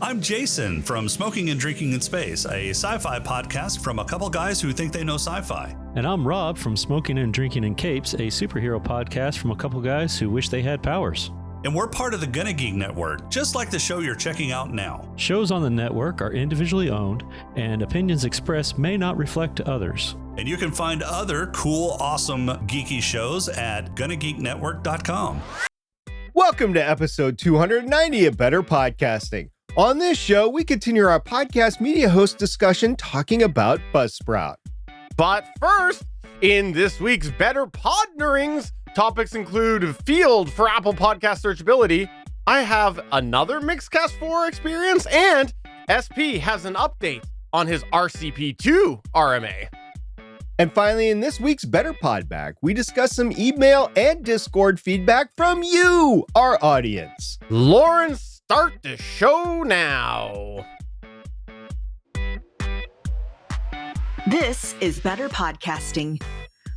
I'm Jason from Smoking and Drinking in Space, a sci-fi podcast from a couple guys who think they know sci-fi. And I'm Rob from Smoking and Drinking in Capes, a superhero podcast from a couple guys who wish they had powers. And we're part of the GonnaGeek network, just like the show you're checking out now. Shows on the network are individually owned, and opinions expressed may not reflect others. And you can find other cool, awesome, geeky shows at GonnaGeekNetwork.com. Welcome to episode 290 of Better Podcasting. On this show, we continue our podcast media host discussion talking about Buzzsprout. But first, in this week's Better Podnerings, topics include field for Apple Podcast searchability. I have another Mixcast 4 experience, and SP has an update on his RCP2 RMA. And finally, in this week's Better Podback, we discuss some email and Discord feedback from you, our audience. Lauren, start the show now. This is Better Podcasting.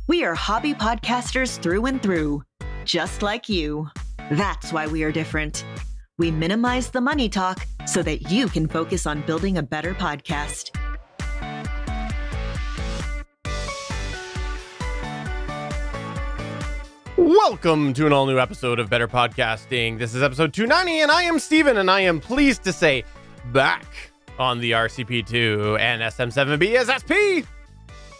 We are hobby podcasters through and through, just like you. That's why we are different. We minimize the money talk so that you can focus on building a better podcast. Welcome to an all-new episode of Better Podcasting. This is episode 290, and I am Steven, and I am pleased to say back on the RCP2 and SM7B as SP.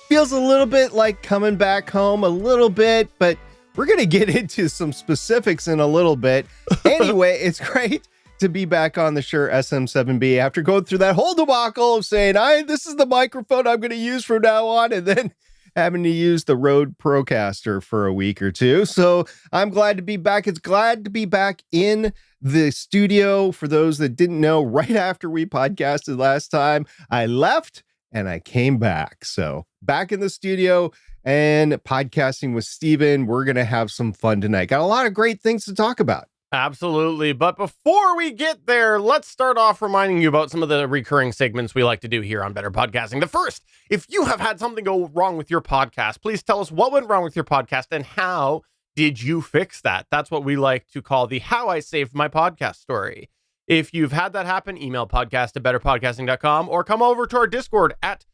Feels a little bit like coming back home a little bit, but we're going to get into some specifics in a little bit. Anyway, it's great to be back on the Shure SM7B after going through that whole debacle of saying, this is the microphone I'm going to use from now on, and then having to use the Rode Procaster for a week or two. So I'm glad to be back. It's glad to be back in the studio. For those that didn't know, right after we podcasted last time, I left and I came back. So back in the studio and podcasting with Steven. We're going to have some fun tonight. Got a lot of great things to talk about. Absolutely. But before we get there, let's start off reminding you about some of the recurring segments we like to do here on Better Podcasting. The first, if you have had something go wrong with your podcast, please tell us what went wrong with your podcast and how did you fix that? That's what we like to call the How I Saved My Podcast story. If you've had that happen, email podcast@betterpodcasting.com or come over to our Discord at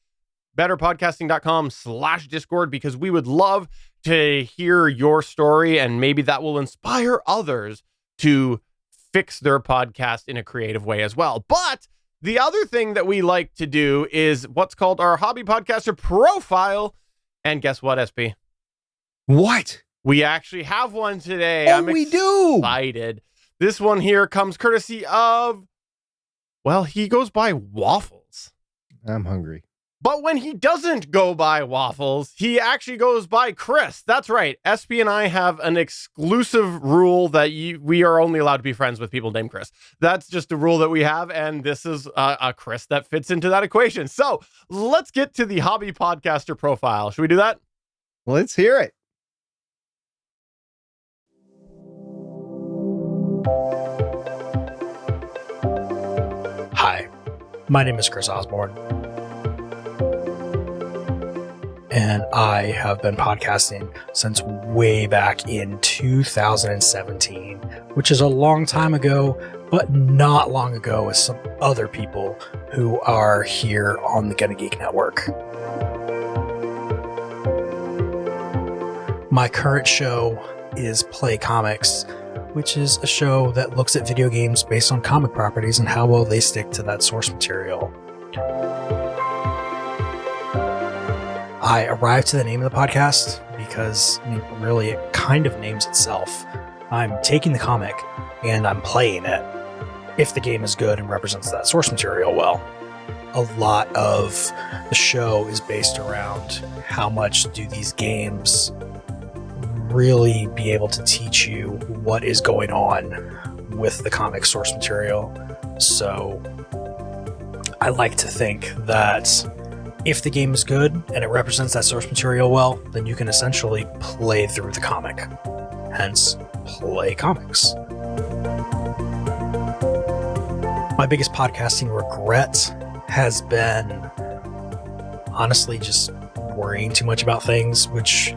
betterpodcasting.com/Discord, because we would love to hear your story and maybe that will inspire others to fix their podcast in a creative way as well. But the other thing that we like to do is what's called our Hobby Podcaster Profile. And guess what, SP? What? We actually have one today. Oh, we do. Excited. This one here comes courtesy of, well, he goes by Waffles. I'm hungry. But when he doesn't go by Waffles, he actually goes by Chris. That's right. SP and I have an exclusive rule that we are only allowed to be friends with people named Chris. That's just a rule that we have, and this is a Chris that fits into that equation. So let's get to the Hobby Podcaster Profile. Should we do that? Let's hear it. Hi, my name is Chris Osborne. And I have been podcasting since way back in 2017, which is a long time ago, but not long ago as some other people who are here on the GonnaGeek network. My current show is Play Comics, which is a show that looks at video games based on comic properties and how well they stick to that source material. I arrived to the name of the podcast because, really, it kind of names itself. I'm taking the comic and I'm playing it if the game is good and represents that source material well. A lot of the show is based around how much do these games really be able to teach you what is going on with the comic source material. So I like to think that if the game is good and it represents that source material well, then you can essentially play through the comic. Hence, Play Comics. My biggest podcasting regret has been, honestly, just worrying too much about things, which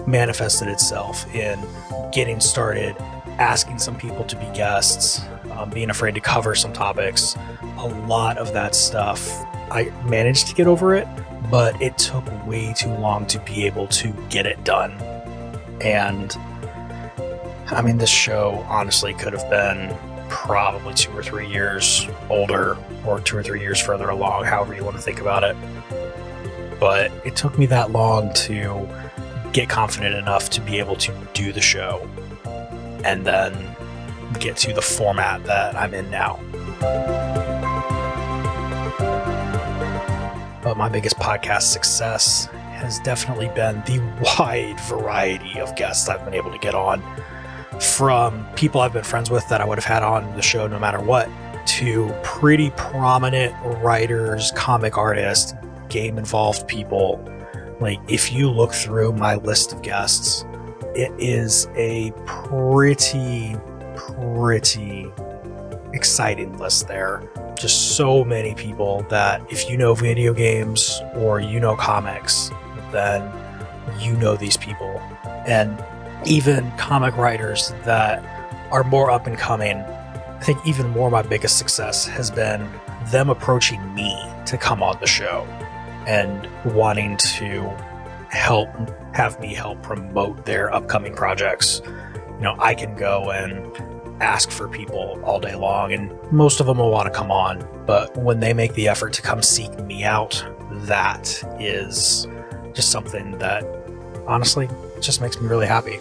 manifested itself in getting started, asking some people to be guests, being afraid to cover some topics. A lot of that stuff, I managed to get over it, but it took way too long to be able to get it done. And I mean, this show honestly could have been probably 2 or 3 years older, or 2 or 3 years further along, however you want to think about it. But it took me that long to get confident enough to be able to do the show and then get to the format that I'm in now. But my biggest podcast success has definitely been the wide variety of guests I've been able to get on, from people I've been friends with that I would have had on the show no matter what, to pretty prominent writers, comic artists, game involved people. Like, if you look through my list of guests, it is a pretty exciting list there. Just so many people that if you know video games or you know comics, then you know these people. And even comic writers that are more up and coming. I think even more my biggest success has been them approaching me to come on the show and wanting to have me help promote their upcoming projects. You know, I can go and ask for people all day long, and most of them will want to come on, but when they make the effort to come seek me out, that is just something that honestly just makes me really happy.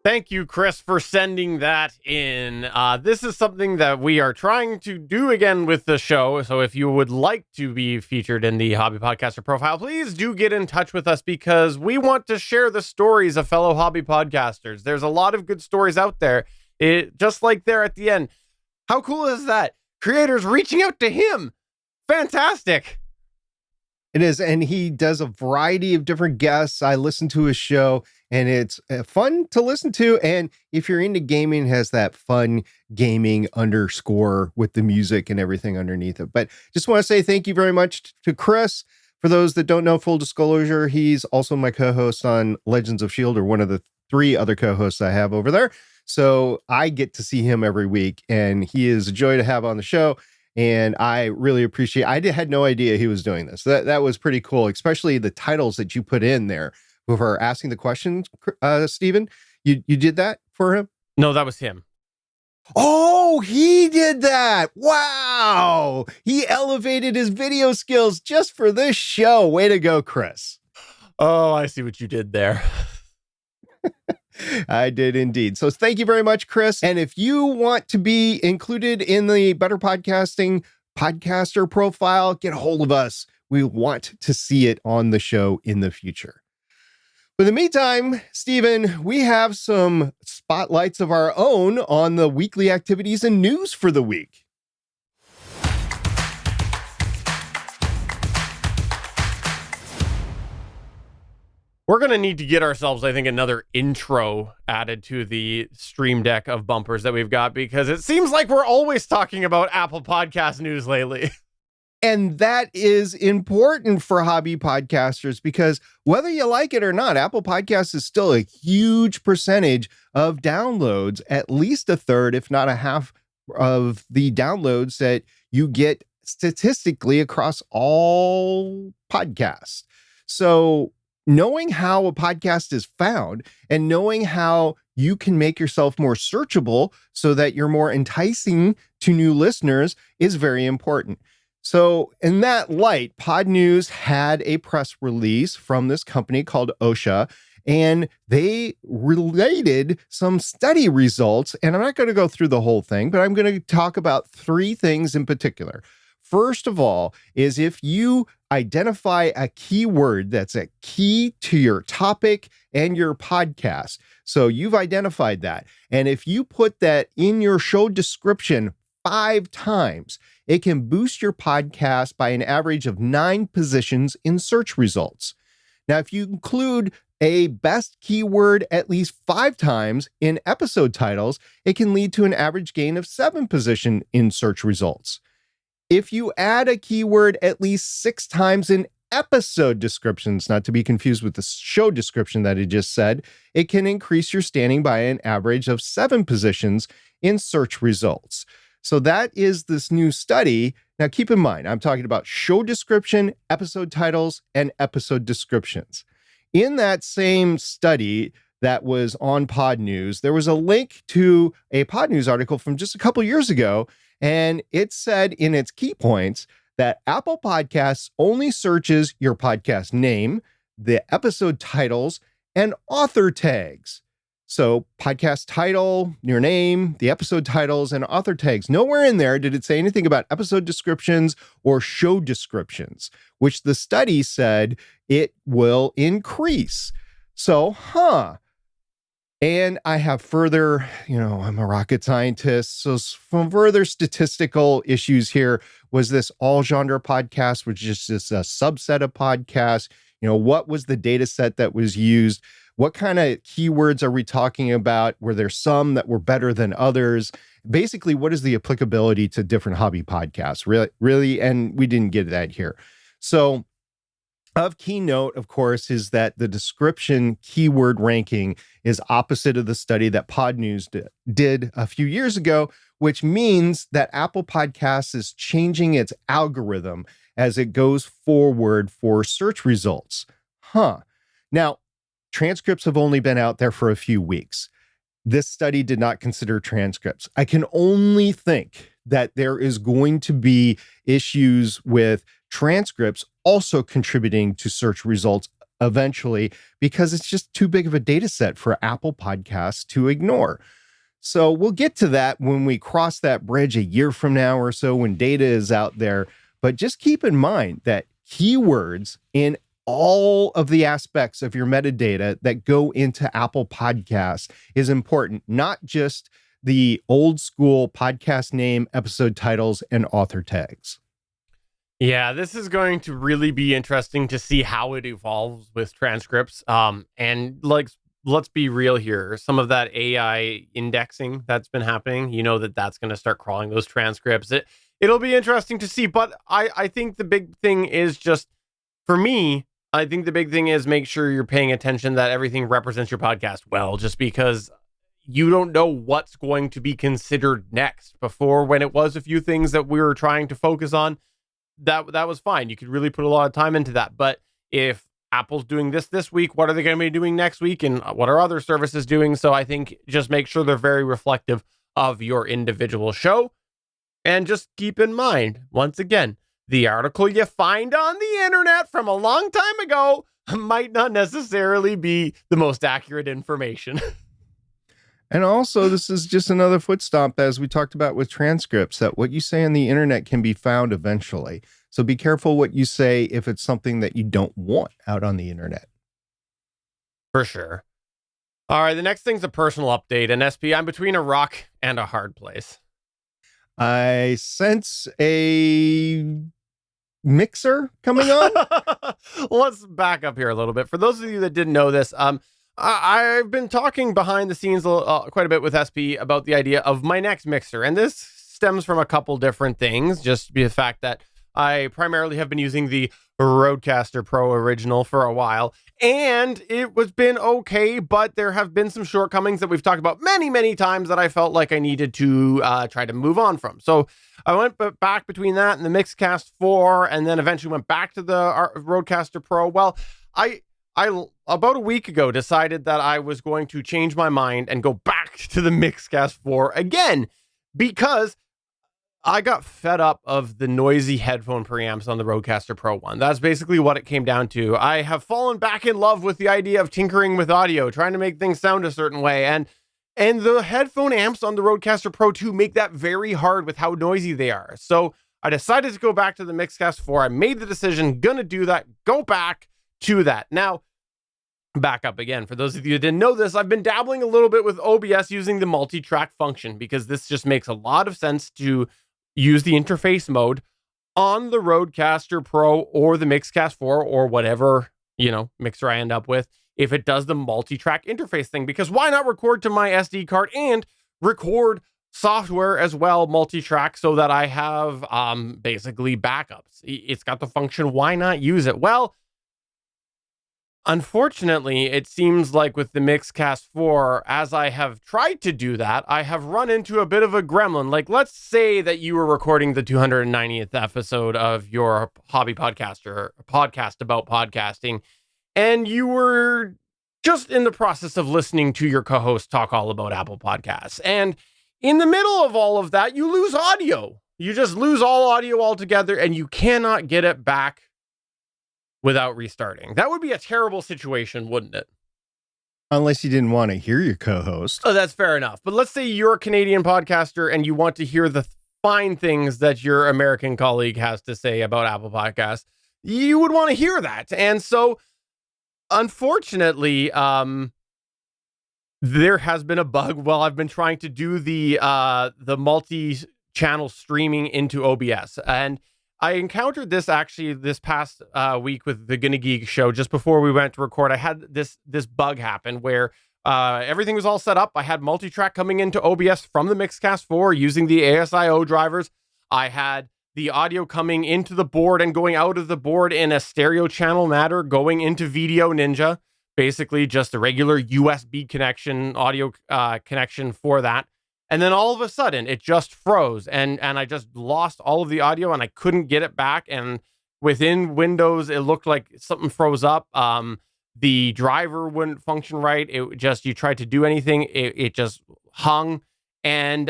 Thank you, Chris, for sending that in. This is something that we are trying to do again with the show. So if you would like to be featured in the Hobby Podcaster profile, please do get in touch with us, because we want to share the stories of fellow hobby podcasters. There's a lot of good stories out there. Just like there at the end. How cool is that? Creators reaching out to him. Fantastic. It is. And he does a variety of different guests. I listen to his show, and it's fun to listen to. And if you're into gaming, it has that fun gaming underscore with the music and everything underneath it. But just want to say thank you very much to Chris. For those that don't know, full disclosure, he's also my co-host on Legends of S.H.I.E.L.D., or one of the 3 other co-hosts I have over there. So I get to see him every week, and he is a joy to have on the show. And I really appreciate, I had no idea he was doing this. That was pretty cool, especially the titles that you put in there for asking the questions. Steven, you did that for him? No, that was him. Oh, he did that. Wow. He elevated his video skills just for this show. Way to go, Chris. Oh, I see what you did there. I did indeed. So thank you very much, Chris. And if you want to be included in the Better Podcasting podcaster profile, get a hold of us. We want to see it on the show in the future. But in the meantime, Steven, we have some spotlights of our own on the weekly activities and news for the week. We're going to need to get ourselves, I think, another intro added to the stream deck of bumpers that we've got, because it seems like we're always talking about Apple Podcast news lately. And that is important for hobby podcasters, because whether you like it or not, Apple Podcasts is still a huge percentage of downloads, at least a third, if not a half of the downloads that you get statistically across all podcasts. So knowing how a podcast is found and knowing how you can make yourself more searchable so that you're more enticing to new listeners is very important. So in that light, Pod News had a press release from this company called OSHA, and they related some study results. And I'm not going to go through the whole thing, but I'm going to talk about 3 things in particular. First of all, is if you identify a keyword that's a key to your topic and your podcast. So you've identified that. And if you put that in your show description 5 times, it can boost your podcast by an average of 9 positions in search results. Now, if you include a best keyword at least 5 times in episode titles, it can lead to an average gain of 7 position in search results. If you add a keyword at least 6 times in episode descriptions, not to be confused with the show description that I just said, it can increase your standing by an average of 7 positions in search results. So that is this new study. Now, keep in mind, I'm talking about show description, episode titles, and episode descriptions. In that same study that was on Pod News, there was a link to a Pod News article from just a couple years ago, and it said in its key points that Apple Podcasts only searches your podcast name, the episode titles, and author tags. So podcast title, your name, the episode titles, and author tags. Nowhere in there did it say anything about episode descriptions or show descriptions, which the study said it will increase. So, And I have further, I'm a rocket scientist. So from further statistical issues here, was this all genre podcast, which is just a subset of podcasts? What was the data set that was used? What kind of keywords are we talking about? Were there some that were better than others? Basically, what is the applicability to different hobby podcasts? Really, and we didn't get that here. So of keynote, of course, is that the description keyword ranking is opposite of the study that Pod News did a few years ago, which means that Apple Podcasts is changing its algorithm as it goes forward for search results. Now, transcripts have only been out there for a few weeks. This study did not consider transcripts. I can only think that there is going to be issues with transcripts also contributing to search results eventually, because it's just too big of a data set for Apple Podcasts to ignore. So we'll get to that when we cross that bridge a year from now or so, when data is out there. But just keep in mind that keywords in all of the aspects of your metadata that go into Apple Podcasts is important, not just the old school podcast name, episode titles, and author tags. Yeah, this is going to really be interesting to see how it evolves with transcripts. And let's be real here. Some of that AI indexing that's been happening, that's going to start crawling those transcripts. It'll be interesting to see. But I think the big thing is just, for me, I think the big thing is make sure you're paying attention that everything represents your podcast well, just because you don't know what's going to be considered next. Before, when it was a few things that we were trying to focus on, that was fine. You could really put a lot of time into that. But if Apple's doing this week, what are they going to be doing next week? And what are other services doing? So I think just make sure they're very reflective of your individual show. And just keep in mind, once again, the article you find on the internet from a long time ago might not necessarily be the most accurate information. And also, this is just another foot stomp, as we talked about with transcripts, that what you say on the internet can be found eventually. So be careful what you say if it's something that you don't want out on the internet. For sure. All right, the next thing's a personal update. And SP, I'm between a rock and a hard place. I sense a mixer coming on. Let's back up here a little bit. For those of you that didn't know this, I've been talking behind the scenes quite a bit with SP about the idea of my next mixer. And this stems from a couple different things. Just the fact that I primarily have been using the Rodecaster Pro original for a while, and it was been okay, but there have been some shortcomings that we've talked about many, many times that I felt like I needed to try to move on from. So I went back between that and the Mixcast 4, and then eventually went back to the Rodecaster Pro. Well, I about a week ago decided that I was going to change my mind and go back to the Mixcast 4 again, because I got fed up of the noisy headphone preamps on the Rodecaster Pro 1. That's basically what it came down to. I have fallen back in love with the idea of tinkering with audio, trying to make things sound a certain way, and the headphone amps on the Rodecaster Pro 2 make that very hard with how noisy they are. So I decided to go back to the Mixcast 4. I made the decision, gonna do that, go back to that. Now, back up again. For those of you who didn't know this, I've been dabbling a little bit with OBS using the multi-track function, because this just makes a lot of sense to use the interface mode on the Rodecaster Pro or the Mixcast 4 or whatever, mixer I end up with, if it does the multi-track interface thing. Because why not record to my SD card and record software as well, multi-track, so that I have basically backups. It's got the function, why not use it? Well, unfortunately, it seems like with the Mixcast 4, as I have tried to do that, I have run into a bit of a gremlin. Like, let's say that you were recording the 290th episode of your hobby podcaster podcast about podcasting, and you were just in the process of listening to your co-host talk all about Apple Podcasts. And in the middle of all of that, you lose audio. You just lose all audio altogether, and you cannot get it back without restarting. That would be a terrible situation, wouldn't it? Unless you didn't want to hear your co-host. Oh, that's fair enough. But let's say you're a Canadian podcaster and you want to hear the fine things that your American colleague has to say about Apple Podcasts. You would want to hear that. And so, unfortunately, there has been a bug while I've been trying to do the multi-channel streaming into OBS. And I encountered this actually this past week with the GonnaGeek show. Just before we went to record, I had this bug happen where everything was all set up. I had multi-track coming into OBS from the Mixcast 4 using the ASIO drivers. I had the audio coming into the board and going out of the board in a stereo channel matter going into Video Ninja. Basically just a regular USB connection, audio connection for that. And then all of a sudden, it just froze, and I just lost all of the audio, and I couldn't get it back. And within Windows, it looked like something froze up. The driver wouldn't function right. It just, you tried to do anything, it just hung. And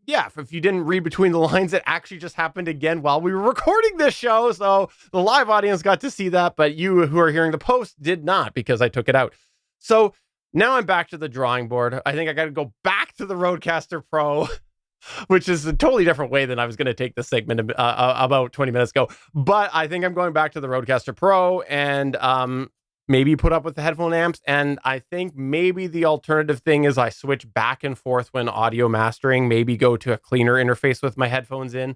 yeah, if you didn't read between the lines, it actually just happened again while we were recording this show. So the live audience got to see that, but you who are hearing the post did not, because I took it out. So now I'm back to the drawing board. I think I got to go back to the Rodecaster Pro, which is a totally different way than I was going to take this segment about 20 minutes ago. But I think I'm going back to the Rodecaster Pro and maybe put up with the headphone amps. And I think maybe the alternative thing is I switch back and forth when audio mastering, maybe go to a cleaner interface with my headphones in.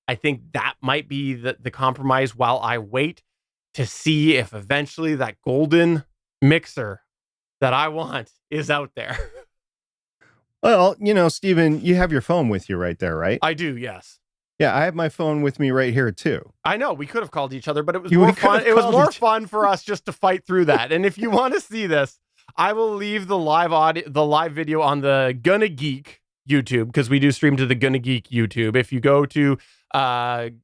I think that might be the compromise while I wait to see if eventually that golden mixer that I want is out there. Well, you know, Steven, you have your phone with you right there, right? I do, yes. Yeah, I have my phone with me right here too. I know we could have called each other, but it was more fun. It was more fun for us just to fight through that. And if you want to see this, I will leave the live video on the GonnaGeek YouTube, because we do stream to the GonnaGeek YouTube. If you go to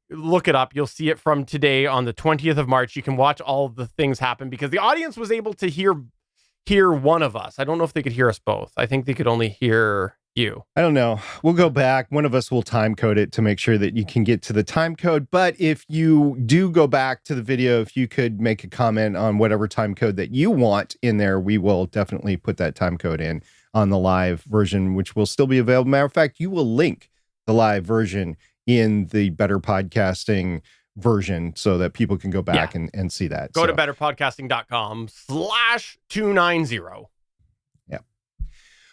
look it up, you'll see it from today on the 20th of March. You can watch all of the things happen because the audience was able to hear one of us. I don't know if they could hear us both. I think they could only hear you. I don't know. We'll go back. One of us will time code it to make sure that you can get to the time code. But if you do go back to the video, if you could make a comment on whatever time code that you want in there, we will definitely put that time code in on the live version, which will still be available. Matter of fact, you will link the live version in the Better Podcasting version so that people can go back and see that. Go to betterpodcasting.com/290. Yeah.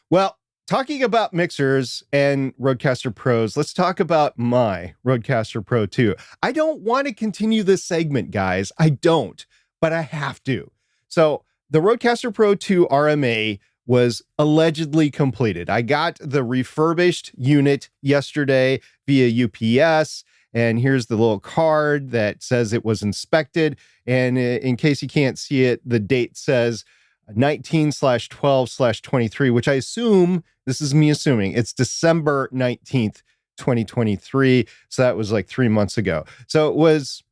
Well, talking about mixers and Rodecaster Pros, let's talk about my Rodecaster Pro 2. I don't want to continue this segment, guys. I don't, but I have to. So the Rodecaster Pro 2 RMA was allegedly completed. I got the refurbished unit yesterday via UPS. And here's the little card that says it was inspected. And in case you can't see it, the date says 19/12/23, which I assume, this is me assuming, it's December 19th, 2023. So that was like 3 months ago. So it was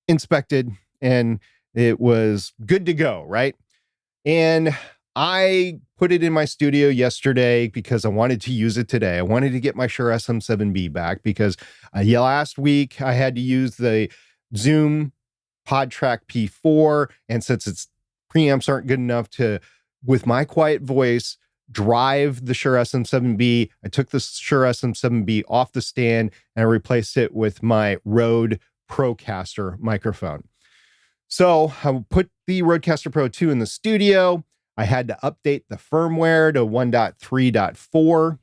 inspected and it was good to go, right? And I put it in my studio yesterday because I wanted to use it today. I wanted to get my Shure SM7B back because last week I had to use the Zoom PodTrack P4. And since its preamps aren't good enough to, with my quiet voice, drive the Shure SM7B, I took the Shure SM7B off the stand and I replaced it with my Rode Procaster microphone. So I put the Rodecaster Pro 2 in the studio. I had to update the firmware to 1.3.4.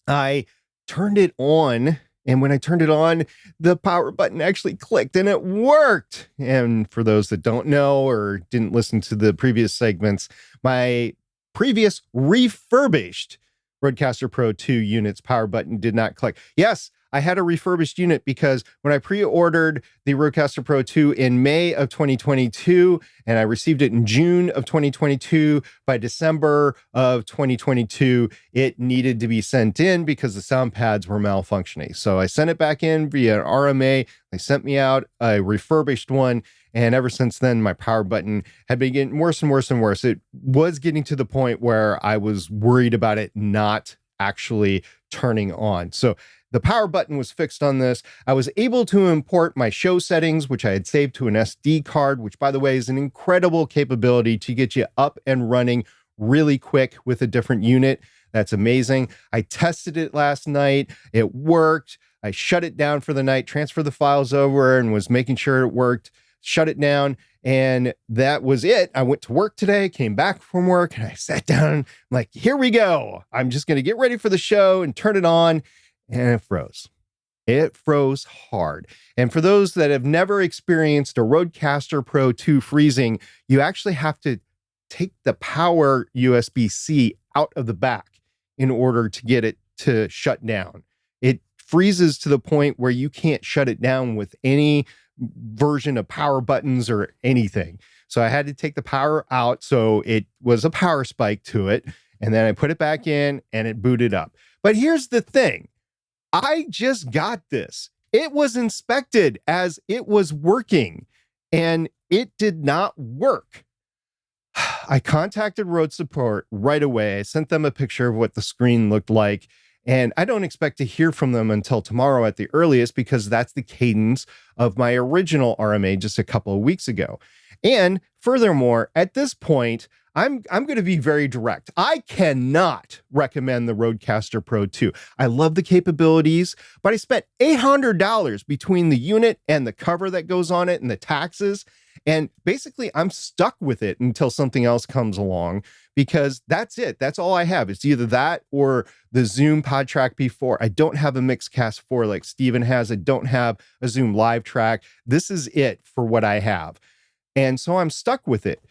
I turned it on, and when I turned it on, the power button actually clicked and it worked. And for those that don't know or didn't listen to the previous segments, my previous refurbished Rodecaster Pro 2 unit's power button did not click. Yes, I had a refurbished unit because when I pre-ordered the Rodecaster Pro 2 in May of 2022, and I received it in June of 2022, by December of 2022, it needed to be sent in because the sound pads were malfunctioning. So I sent it back in via an RMA. They sent me out a refurbished one. And ever since then, my power button had been getting worse and worse and worse. It was getting to the point where I was worried about it not actually turning on. So the power button was fixed on this. I was able to import my show settings, which I had saved to an SD card, which, by the way, is an incredible capability to get you up and running really quick with a different unit. That's amazing. I tested it last night. It worked. I shut it down for the night, transferred the files over, and was making sure it worked. Shut it down, and that was it. I went to work today, came back from work, and I sat down. I'm like, here we go. I'm just going to get ready for the show and turn it on. And it froze. It froze hard. And for those that have never experienced a Rodecaster Pro 2 freezing, you actually have to take the power USB-C out of the back in order to get it to shut down. It freezes to the point where you can't shut it down with any version of power buttons or anything. So I had to take the power out. So it was a power spike to it. And then I put it back in and it booted up. But here's the thing. I just got this. It was inspected as it was working and it did not work. I contacted Rode support right away. I sent them a picture of what the screen looked like. And I don't expect to hear from them until tomorrow at the earliest, because that's the cadence of my original RMA just a couple of weeks ago. And furthermore, at this point, I'm going to be very direct. I cannot recommend the Rodecaster Pro 2. I love the capabilities, but I spent $800 between the unit and the cover that goes on it and the taxes. And basically, I'm stuck with it until something else comes along, because that's it. That's all I have. It's either that or the Zoom PodTrack P4. I don't have a Mixcast 4 like Steven has. I don't have a Zoom Live Track. This is it for what I have. And so I'm stuck with it.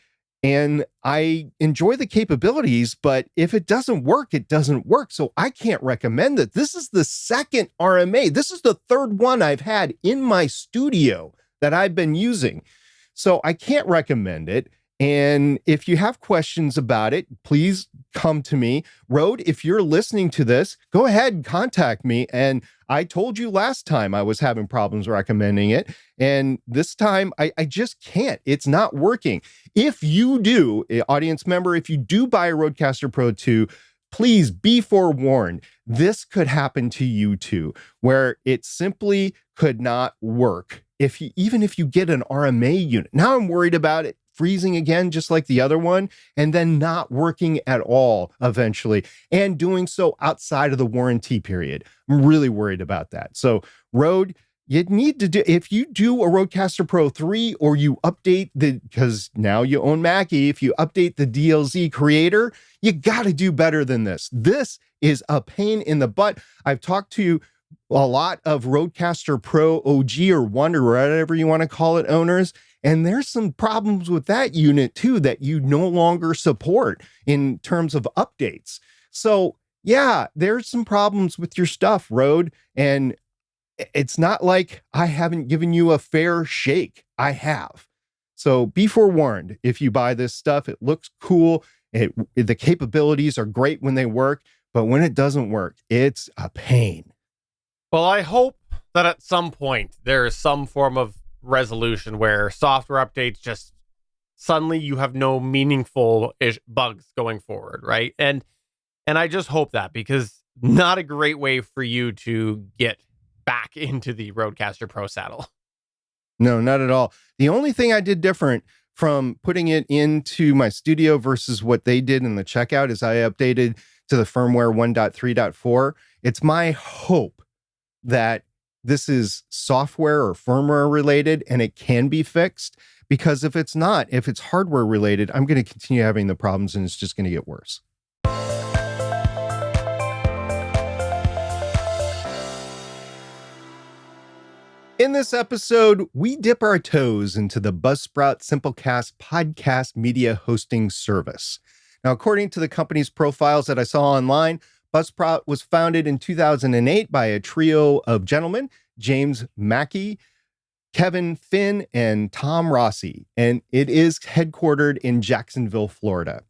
And I enjoy the capabilities, but if it doesn't work, it doesn't work. So I can't recommend it. This is the second RMA. This is the third one I've had in my studio that I've been using. So I can't recommend it. And if you have questions about it, please come to me. Rode, if you're listening to this, go ahead and contact me. And I told you last time I was having problems recommending it. And this time I just can't. It's not working. If you do, audience member, if you do buy a Rodecaster Pro 2, please be forewarned. This could happen to you too, where it simply could not work. Even if you get an RMA unit. Now I'm worried about it freezing again, just like the other one, and then not working at all eventually, and doing so outside of the warranty period. I'm really worried about that. So Rode, you need to do, if you do a Rodecaster Pro 3 or you update because now you own Mackie, if you update the DLZ creator, you got to do better than this. This is a pain in the butt. I've talked to a lot of Rodecaster Pro OG or 1 or whatever you want to call it owners. And there's some problems with that unit too that you no longer support in terms of updates. So yeah, there's some problems with your stuff, Rode. And it's not like I haven't given you a fair shake. I have. So be forewarned. If you buy this stuff, it looks cool. The capabilities are great when they work, but when it doesn't work, it's a pain. Well, I hope that at some point there is some form of resolution where software updates just suddenly you have no meaningful bugs going forward, right? And I just hope that, because not a great way for you to get back into the Rodecaster Pro saddle. No, not at all. The only thing I did different from putting it into my studio versus what they did in the checkout is I updated to the firmware 1.3.4. It's my hope that this is software or firmware related and it can be fixed, because if it's not, if it's hardware related, I'm going to continue having the problems and it's just going to get worse. In this episode, we dip our toes into the Buzzsprout Simplecast podcast media hosting service. Now, according to the company's profiles that I saw online, Buzzsprout was founded in 2008 by a trio of gentlemen, James Mackey, Kevin Finn, and Tom Rossi, and it is headquartered in Jacksonville, Florida.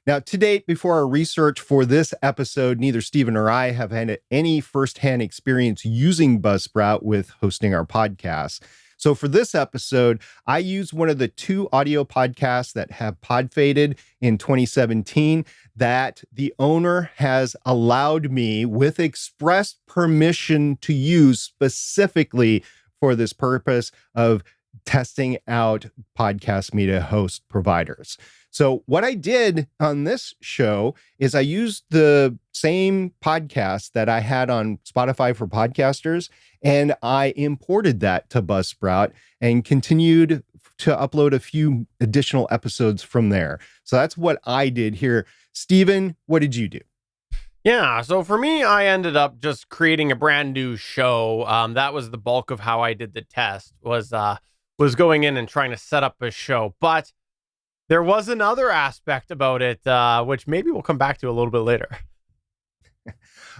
Now, to date, before our research for this episode, neither Stephen or I have had any firsthand experience using Buzzsprout with hosting our podcasts. So for this episode, I used one of the 2 audio podcasts that have pod faded in 2017 that the owner has allowed me with express permission to use specifically for this purpose of testing out podcast media host providers. So what I did on this show is I used the same podcast that I had on Spotify for podcasters, and I imported that to Buzzsprout and continued to upload a few additional episodes from there. So that's what I did here. Stephen, what did you do? Yeah, so for me, I ended up just creating a brand new show. That was the bulk of how I did the test, was going in and trying to set up a show. But there was another aspect about it, which maybe we'll come back to a little bit later.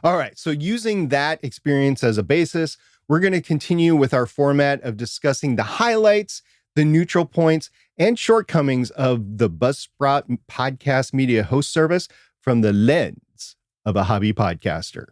All right, so using that experience as a basis, we're going to continue with our format of discussing the highlights, the neutral points, and shortcomings of the Buzzsprout podcast media host service from the lens of a hobby podcaster.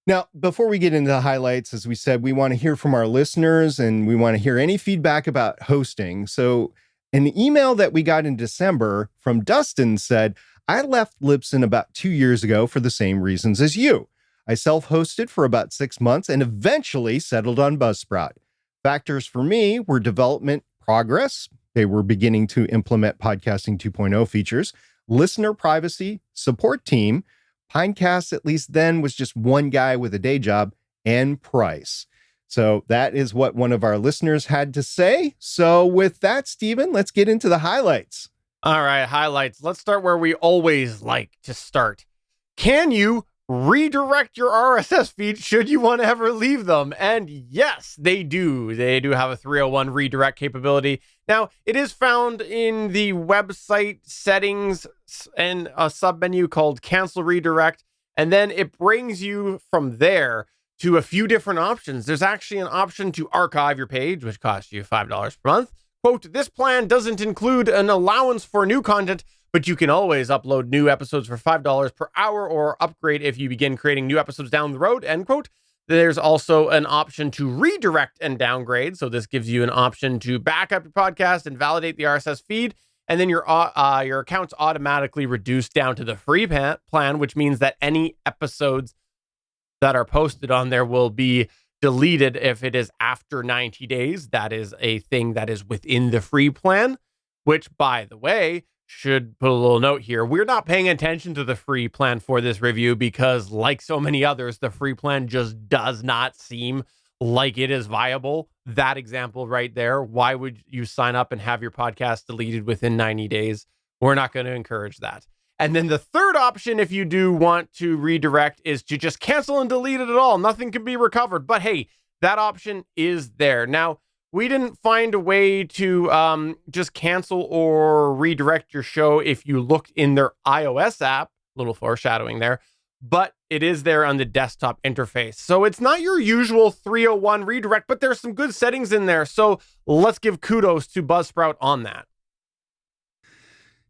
Now, before we get into the highlights, as we said, we want to hear from our listeners and we want to hear any feedback about hosting. So an email that we got in December from Dustin said, I left Libsyn about 2 years ago for the same reasons as you. I self-hosted for about 6 months and eventually settled on Buzzsprout. Factors for me were development progress. They were beginning to implement Podcasting 2.0 features, listener privacy, support team. Pinecast, at least then, was just one guy with a day job, and price. So that is what one of our listeners had to say. So with that, Stephen, let's get into the highlights. All right, highlights. Let's start where we always like to start. Can you redirect your RSS feed should you want to ever leave them? And yes, they do. They do have a 301 redirect capability. Now, it is found in the website settings and a submenu called Cancel Redirect. And then it brings you from there to a few different options. There's actually an option to archive your page, which costs you $5 per month. Quote, this plan doesn't include an allowance for new content, but you can always upload new episodes for $5 per hour or upgrade if you begin creating new episodes down the road, end quote. There's also an option to redirect and downgrade. So this gives you an option to back up your podcast and validate the RSS feed. And then your account's automatically reduced down to the free plan, which means that any episodes that are posted on there will be deleted if it is after 90 days. That is a thing that is within the free plan, which, by the way, should put a little note here. We're not paying attention to the free plan for this review because, like so many others, the free plan just does not seem like it is viable. That example right there, why would you sign up and have your podcast deleted within 90 days? We're not going to encourage that. And then the third option, if you do want to redirect, is to just cancel and delete it at all. Nothing can be recovered. But hey, that option is there. Now, we didn't find a way to just cancel or redirect your show if you looked in their iOS app, little foreshadowing there, but it is there on the desktop interface. So it's not your usual 301 redirect, but there's some good settings in there. So let's give kudos to Buzzsprout on that.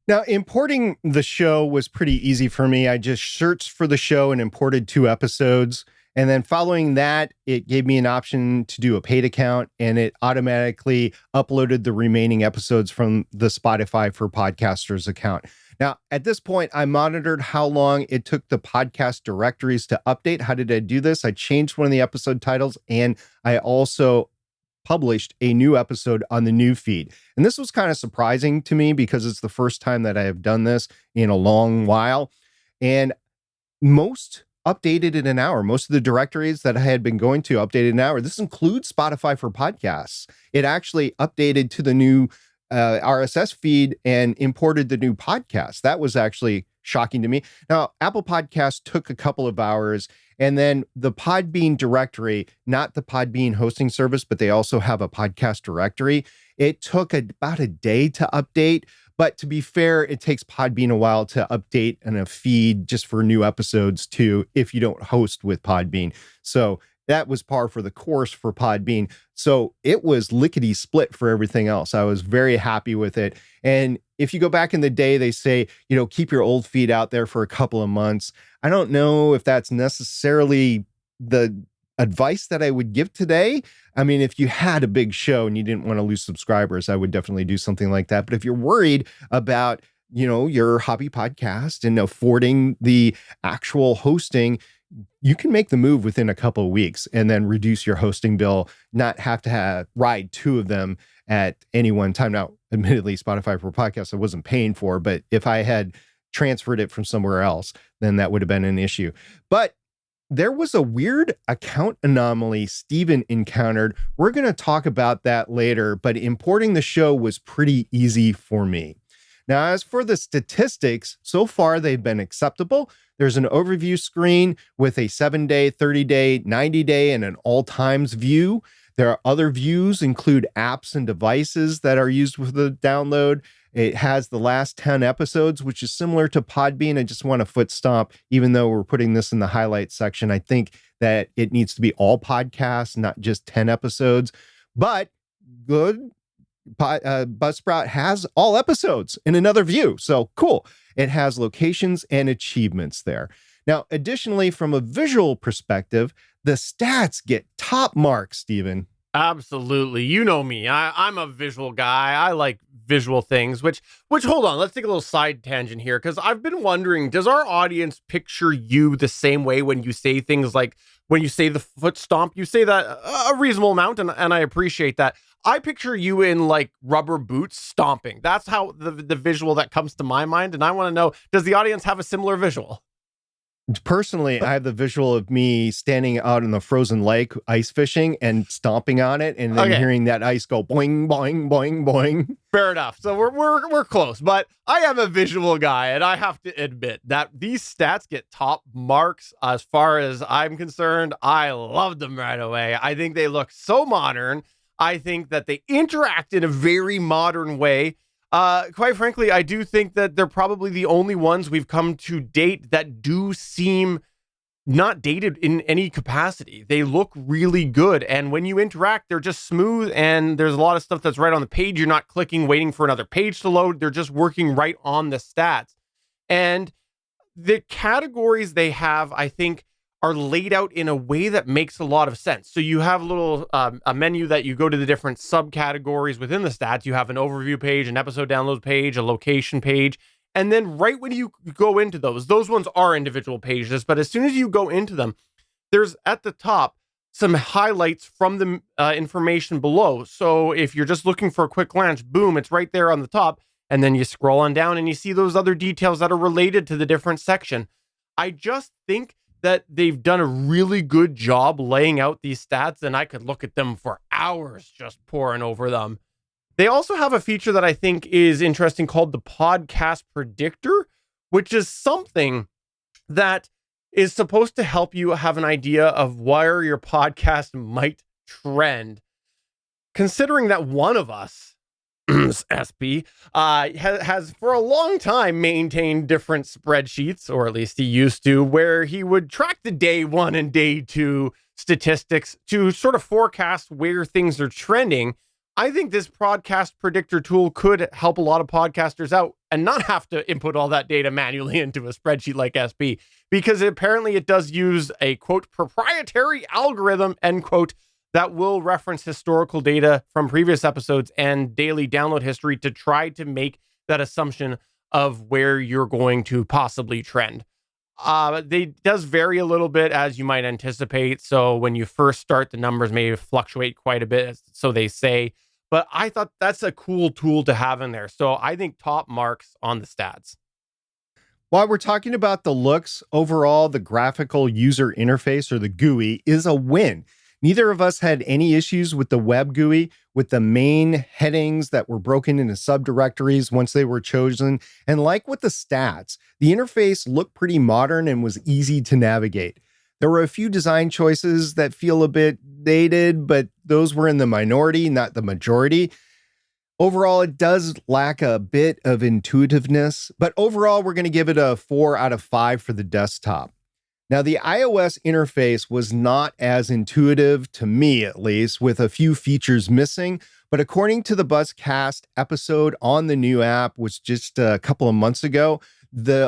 Now, importing the show was pretty easy for me. I just searched for the show and imported 2 episodes. And then following that, it gave me an option to do a paid account, and it automatically uploaded the remaining episodes from the Spotify for Podcasters account. Now, at this point, I monitored how long it took the podcast directories to update. How did I do this? I changed one of the episode titles, and I also published a new episode on the new feed. And this was kind of surprising to me because it's the first time that I have done this in a long while. And most updated in an hour. Most of the directories that I had been going to updated in an hour. This includes Spotify for podcasts. It actually updated to the new RSS feed and imported the new podcast. That was actually shocking to me. Now, Apple Podcasts took a couple of hours, and then the Podbean directory, not the Podbean hosting service, but they also have a podcast directory. It took about a day to update, But to be fair, it takes Podbean a while to update and a feed just for new episodes too, if you don't host with Podbean. So that was par for the course for Podbean. So it was lickety split for everything else. I was very happy with it. And if you go back in the day, they say, keep your old feed out there for a couple of months. I don't know if that's necessarily the advice that I would give today. I mean, if you had a big show and you didn't want to lose subscribers, I would definitely do something like that. But if you're worried about, your hobby podcast and affording the actual hosting, you can make the move within a couple of weeks and then reduce your hosting bill, not have to ride two of them at any one time. Now, admittedly, Spotify for podcasts I wasn't paying for, but if I had transferred it from somewhere else, then that would have been an issue. But there was a weird account anomaly Steven encountered. We're going to talk about that later, but importing the show was pretty easy for me. Now, as for the statistics, so far they've been acceptable. There's an overview screen with a 7-day, 30-day, 90-day, and an all times view. There are other views, include apps and devices that are used with the download. It has the last 10 episodes, which is similar to Podbean. I just want to foot stomp, even though we're putting this in the highlights section. I think that it needs to be all podcasts, not just 10 episodes. But good. Buzzsprout has all episodes in another view. So cool. It has locations and achievements there. Now, additionally, from a visual perspective, the stats get top marks, Steven. Absolutely. You know me. I'm a visual guy. I like visual things, which hold on, let's take a little side tangent here, because I've been wondering, does our audience picture you the same way when you say things like, when you say the foot stomp, you say that a reasonable amount, and I appreciate that. I picture you in like rubber boots stomping. That's how the visual that comes to my mind. And I want to know, does the audience have a similar visual? Personally, I have the visual of me standing out in the frozen lake ice fishing and stomping on it and then hearing that ice go boing, boing, boing, boing. Fair enough. So we're close, but I am a visual guy, and I have to admit that these stats get top marks as far as I'm concerned. I love them right away. I think they look so modern. I think that they interact in a very modern way. Quite frankly, I do think that they're probably the only ones we've come to date that do seem not dated in any capacity. They look really good. And when you interact, they're just smooth. And there's a lot of stuff that's right on the page. You're not clicking, waiting for another page to load. They're just working right on the stats. And the categories they have, I think, are laid out in a way that makes a lot of sense. So you have a little a menu that you go to the different subcategories within the stats. You have an overview page, an episode download page, a location page. And then right when you go into those ones are individual pages. But as soon as you go into them, there's at the top some highlights from the information below. So if you're just looking for a quick glance, boom, it's right there on the top. And then you scroll on down and you see those other details that are related to the different section. I just think that they've done a really good job laying out these stats, and I could look at them for hours just poring over them. They also have a feature that I think is interesting called the Podcast Predictor, which is something that is supposed to help you have an idea of where your podcast might trend. Considering that one of us, SP, has for a long time maintained different spreadsheets, or at least he used to, where he would track the day 1 and day 2 statistics to sort of forecast where things are trending. I think this podcast predictor tool could help a lot of podcasters out and not have to input all that data manually into a spreadsheet like SP, because apparently it does use a, quote, proprietary algorithm, end quote, that will reference historical data from previous episodes and daily download history to try to make that assumption of where you're going to possibly trend. They does vary a little bit, as you might anticipate. So when you first start, the numbers may fluctuate quite a bit, so they say. But I thought that's a cool tool to have in there. So I think top marks on the stats. While we're talking about the looks, overall, the graphical user interface, or the GUI, is a win. Neither of us had any issues with the web GUI, with the main headings that were broken into subdirectories once they were chosen. And like with the stats, the interface looked pretty modern and was easy to navigate. There were a few design choices that feel a bit dated, but those were in the minority, not the majority. Overall, it does lack a bit of intuitiveness, but overall, we're going to give it a 4 out of 5 for the desktop. Now, the iOS interface was not as intuitive, to me at least, with a few features missing. But according to the Buzzcast episode on the new app, which just a couple of months ago,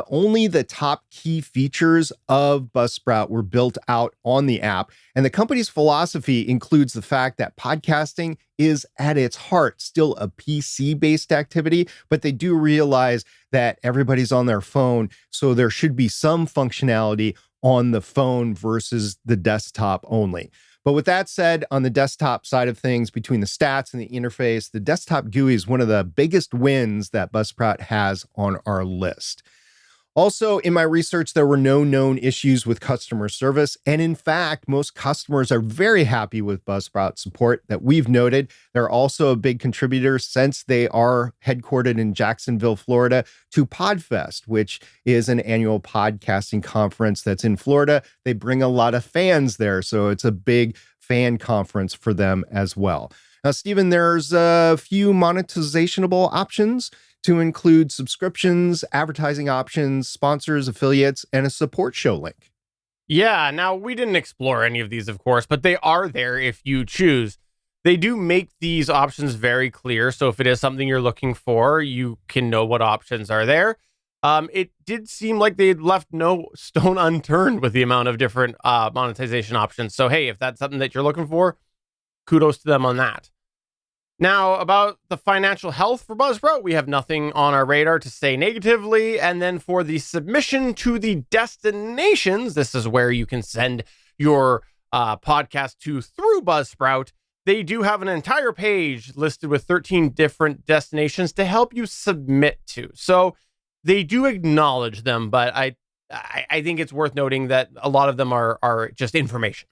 only the top key features of Buzzsprout were built out on the app. And the company's philosophy includes the fact that podcasting is at its heart still a PC-based activity, but they do realize that everybody's on their phone, so there should be some functionality on the phone versus the desktop only. But with that said, on the desktop side of things, between the stats and the interface, the desktop GUI is one of the biggest wins that Buzzsprout has on our list. Also, in my research, there were no known issues with customer service. And in fact, most customers are very happy with Buzzsprout support that we've noted. They're also a big contributor, since they are headquartered in Jacksonville, Florida, to PodFest, which is an annual podcasting conference that's in Florida. They bring a lot of fans there, so it's a big fan conference for them as well. Now, Stephen, there's a few monetizationable options to include subscriptions, advertising options, sponsors, affiliates, and a support show link. Yeah, now we didn't explore any of these, of course, but they are there if you choose. They do make these options very clear, so if it is something you're looking for, you can know what options are there. It did seem like they left no stone unturned with the amount of different monetization options. So hey, if that's something that you're looking for, kudos to them on that. Now, about the financial health for Buzzsprout, we have nothing on our radar to say negatively. And then for the submission to the destinations, this is where you can send your podcast to through Buzzsprout. They do have an entire page listed with 13 different destinations to help you submit to. So they do acknowledge them, but I think it's worth noting that a lot of them are just information.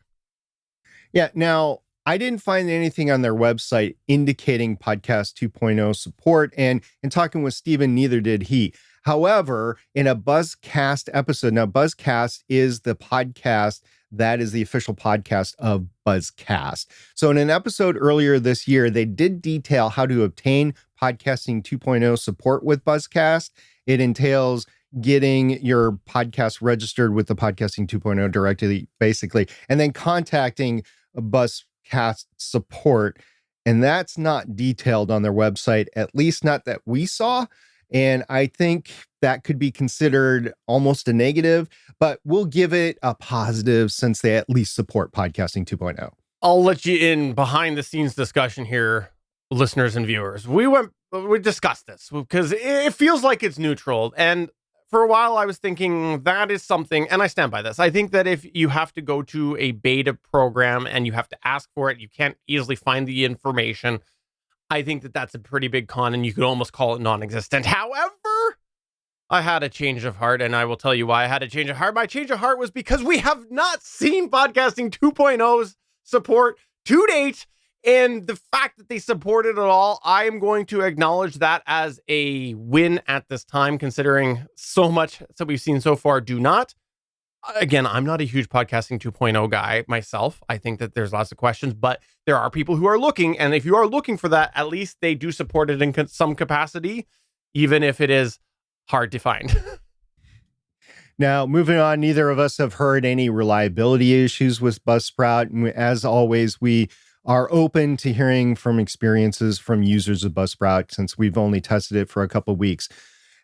Yeah, now, I didn't find anything on their website indicating Podcast 2.0 support, and in talking with Steven, neither did he. However, in a Buzzcast episode, now Buzzcast is the podcast that is the official podcast of Buzzcast. So in an episode earlier this year, they did detail how to obtain Podcasting 2.0 support with Buzzcast. It entails getting your podcast registered with the Podcasting 2.0 directory, basically, and then contacting Buzzcast support, and that's not detailed on their website, at least not that we saw. And I think that could be considered almost a negative, but we'll give it a positive since they at least support Podcasting 2.0. I'll let you in behind the scenes discussion here, listeners and viewers. We discussed this because it feels like it's neutral, and for a while, I was thinking that is something, and I stand by this. I think that if you have to go to a beta program and you have to ask for it, you can't easily find the information. I think that that's a pretty big con, and you could almost call it non-existent. However, I had a change of heart, and I will tell you why I had a change of heart. My change of heart was because we have not seen Podcasting 2.0's support to date. And the fact that they support it at all, I am going to acknowledge that as a win at this time, considering so much that we've seen so far do not. Again, I'm not a huge Podcasting 2.0 guy myself. I think that there's lots of questions, but there are people who are looking. And if you are looking for that, at least they do support it in some capacity, even if it is hard to find. Now, moving on, neither of us have heard any reliability issues with Buzzsprout. As always, we are open to hearing from experiences from users of Buzzsprout since we've only tested it for a couple of weeks.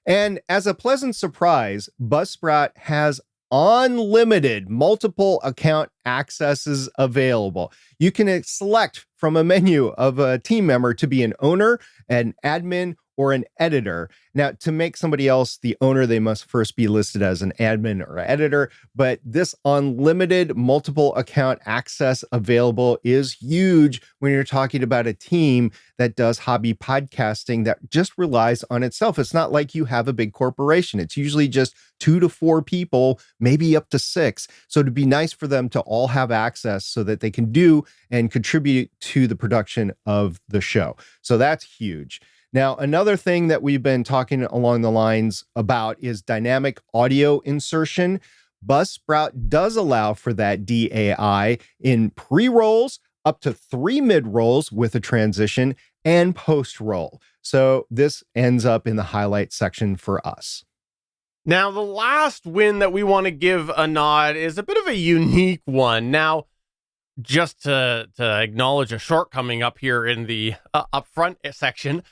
And as a pleasant surprise, Buzzsprout has unlimited multiple account accesses available. You can select from a menu of a team member to be an owner, an admin, or an editor. Now, to make somebody else the owner, they must first be listed as an admin or editor, but this unlimited multiple account access available is huge when you're talking about a team that does hobby podcasting that just relies on itself. It's not like you have a big corporation. It's usually just 2 to 4 people, maybe up to 6. So it'd be nice for them to all have access so that they can do and contribute to the production of the show. So that's huge. Now, another thing that we've been talking along the lines about is dynamic audio insertion. Buzzsprout does allow for that DAI in pre-rolls, up to 3 mid rolls with a transition, and post roll. So this ends up in the highlight section for us. Now, the last win that we want to give a nod is a bit of a unique one. Now, just to acknowledge a shortcoming up here in the upfront section,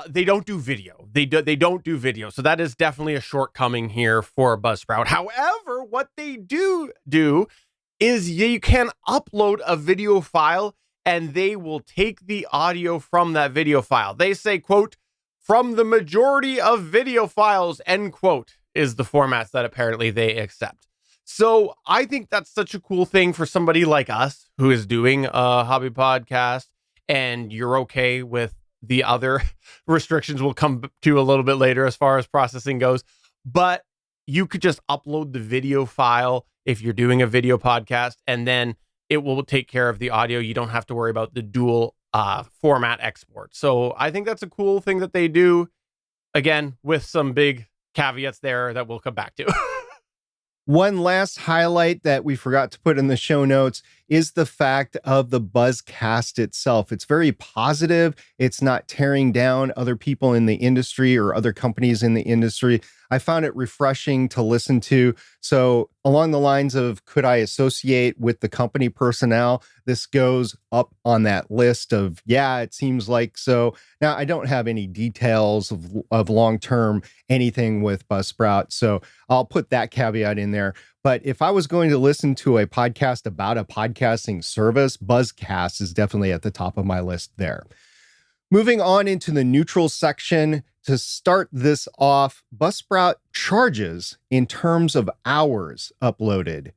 they don't do video. They don't do video. So that is definitely a shortcoming here for Buzzsprout. However, what they do is you can upload a video file and they will take the audio from that video file. They say, quote, from the majority of video files, end quote, is the formats that apparently they accept. So I think that's such a cool thing for somebody like us who is doing a hobby podcast, and you're okay with the other restrictions we'll come to a little bit later as far as processing goes. But you could just upload the video file if you're doing a video podcast, and then it will take care of the audio. You don't have to worry about the dual format export. So I think that's a cool thing that they do, again, with some big caveats there that we'll come back to. One last highlight that we forgot to put in the show notes is the fact of the Buzzcast itself. It's very positive. It's not tearing down other people in the industry or other companies in the industry. I found it refreshing to listen to. So along the lines of, could I associate with the company personnel? This goes up on that list of, yeah, it seems like so. Now, I don't have any details of long-term anything with Buzzsprout, so I'll put that caveat in there. But if I was going to listen to a podcast about a podcasting service, Buzzcast is definitely at the top of my list there. Moving on into the neutral section, to start this off, Buzzsprout charges in terms of hours uploaded,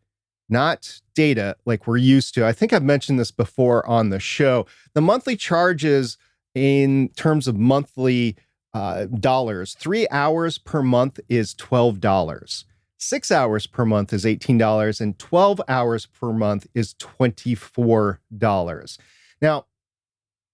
not data like we're used to. I think I've mentioned this before on the show. The monthly charges in terms of monthly dollars, 3 hours per month is $12. 6 hours per month is $18, and 12 hours per month is $24. Now,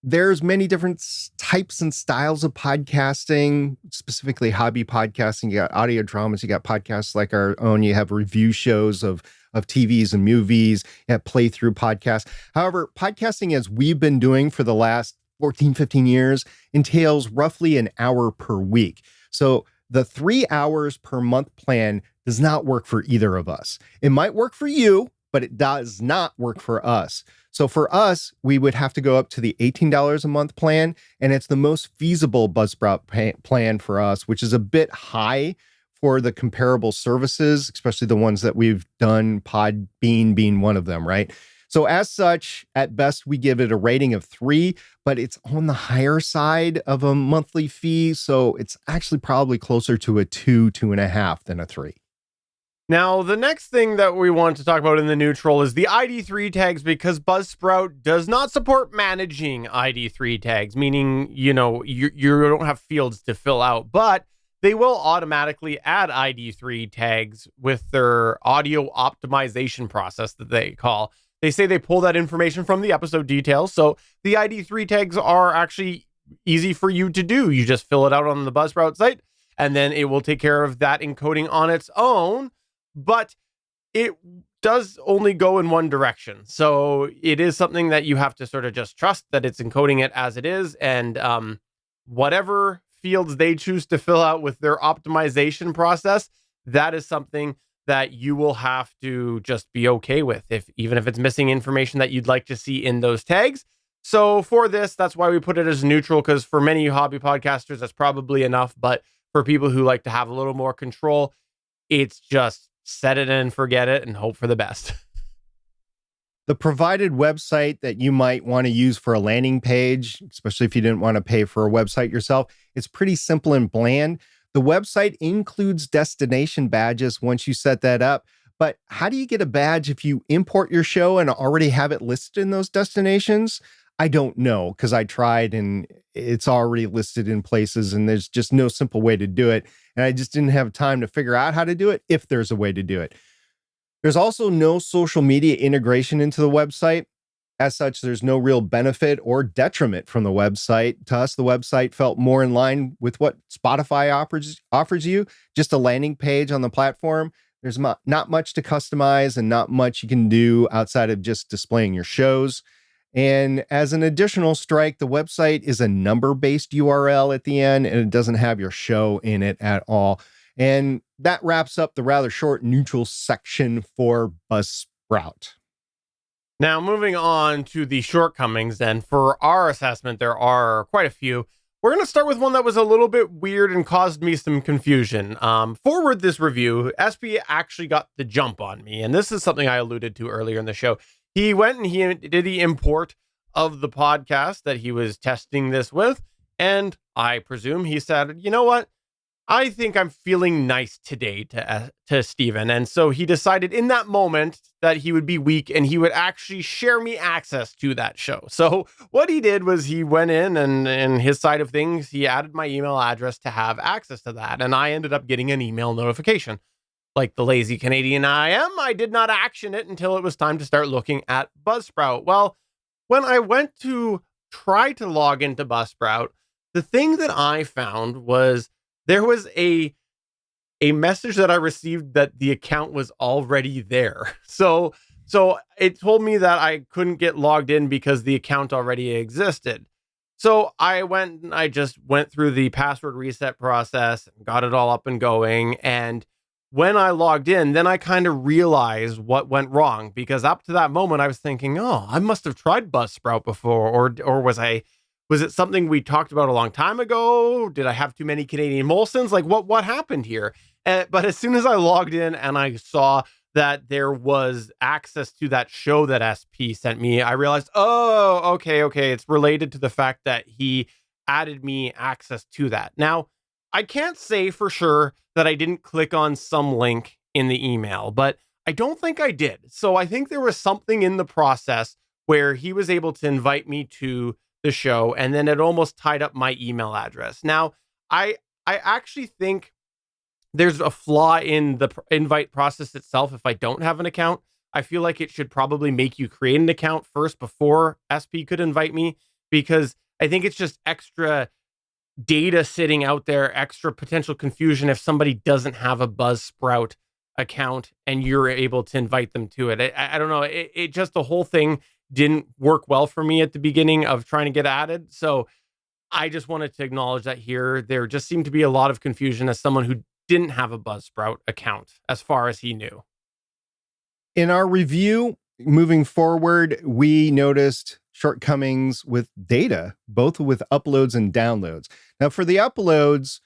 there's many different types and styles of podcasting, specifically hobby podcasting. You got audio dramas, you got podcasts like our own, you have review shows of TVs and movies, you have playthrough podcasts. However, podcasting, as we've been doing for the last 14, 15 years, entails roughly an hour per week. So the 3 hours per month plan does not work for either of us. It might work for you, but it does not work for us. So for us, we would have to go up to the $18 a month plan, and it's the most feasible Buzzsprout plan for us, which is a bit high for the comparable services, especially the ones that we've done, Podbean being one of them, right? So as such, at best, we give it a rating of 3, but it's on the higher side of a monthly fee. So it's actually probably closer to a 2.5 than a 3. Now, the next thing that we want to talk about in the neutral is the ID3 tags, because Buzzsprout does not support managing ID3 tags, meaning, you don't have fields to fill out, but they will automatically add ID3 tags with their audio optimization process that they call. They say they pull that information from the episode details. So the ID3 tags are actually easy for you to do. You just fill it out on the Buzzsprout site, and then it will take care of that encoding on its own. But it does only go in one direction. So it is something that you have to sort of just trust that it's encoding it as it is. And whatever fields they choose to fill out with their optimization process, that is something that you will have to just be okay with, even if it's missing information that you'd like to see in those tags. So for this, that's why we put it as neutral, because for many hobby podcasters, that's probably enough. But for people who like to have a little more control, it's just set it and forget it and hope for the best. The provided website that you might want to use for a landing page, especially if you didn't want to pay for a website yourself, it's pretty simple and bland. The website includes destination badges once you set that up. But how do you get a badge if you import your show and already have it listed in those destinations? I don't know, because I tried and it's already listed in places and there's just no simple way to do it. And I just didn't have time to figure out how to do it, if there's a way to do it. There's also no social media integration into the website. As such, there's no real benefit or detriment from the website. To us, the website felt more in line with what Spotify offers you, just a landing page on the platform. There's not much to customize and not much you can do outside of just displaying your shows. And as an additional strike, the website is a number-based URL at the end, and it doesn't have your show in it at all. And that wraps up the rather short neutral section for Buzzsprout. Now, moving on to the shortcomings, and for our assessment, there are quite a few. We're going to start with one that was a little bit weird and caused me some confusion. Forward this review, SP actually got the jump on me, and this is something I alluded to earlier in the show. He went and he did the import of the podcast that he was testing this with, and I presume he said, you know what? I think I'm feeling nice today to Steven. And so he decided in that moment that he would be weak and he would actually share me access to that show. So what he did was he went in and his side of things, he added my email address to have access to that. And I ended up getting an email notification. Like the lazy Canadian I am, I did not action it until it was time to start looking at Buzzsprout. Well, when I went to try to log into Buzzsprout, the thing that I found was there was a message that I received that the account was already there. So it told me that I couldn't get logged in because the account already existed. So I just went through the password reset process, got it all up and going. And when I logged in, then I kind of realized what went wrong, because up to that moment I was thinking, oh, I must have tried Buzzsprout before, or was it something we talked about a long time ago? Did I have too many Canadian Molsons? Like what happened here? But as soon as I logged in and I saw that there was access to that show that SP sent me, I realized, oh, okay. It's related to the fact that he added me access to that. Now, I can't say for sure that I didn't click on some link in the email, but I don't think I did. So I think there was something in the process where he was able to invite me to the show, and then it almost tied up my email address. Now, I actually think there's a flaw in the invite process itself. If I don't have an account, I feel like it should probably make you create an account first before SP could invite me, because I think it's just extra data sitting out there, extra potential confusion if somebody doesn't have a Buzzsprout account and you're able to invite them to it. I don't know. It just, the whole thing didn't work well for me at the beginning of trying to get added. So I just wanted to acknowledge that here. There just seemed to be a lot of confusion as someone who didn't have a Buzzsprout account as far as he knew. In our review, moving forward, we noticed shortcomings with data, both with uploads and downloads. Now, for the uploads,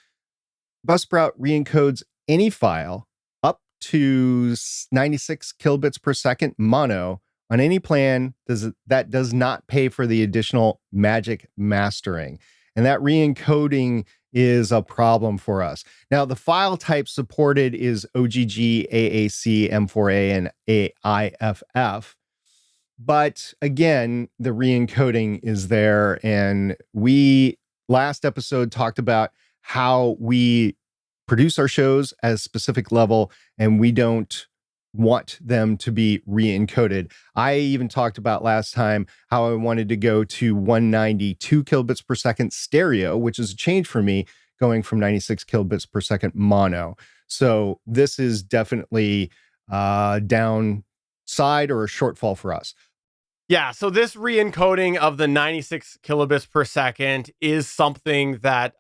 Buzzsprout reencodes any file up to 96 kilobits per second mono on any plan that does not pay for the additional magic mastering. And that re-encoding is a problem for us. Now, the file type supported is OGG, AAC, M4A, and AIFF. But again, the re-encoding is there. And we, last episode, talked about how we produce our shows at a specific level, and we don't want them to be re-encoded. I even talked about last time how I wanted to go to 192 kilobits per second stereo, which is a change for me going from 96 kilobits per second mono. So this is definitely a downside or a shortfall for us. Yeah, so this re-encoding of the 96 kilobits per second is something that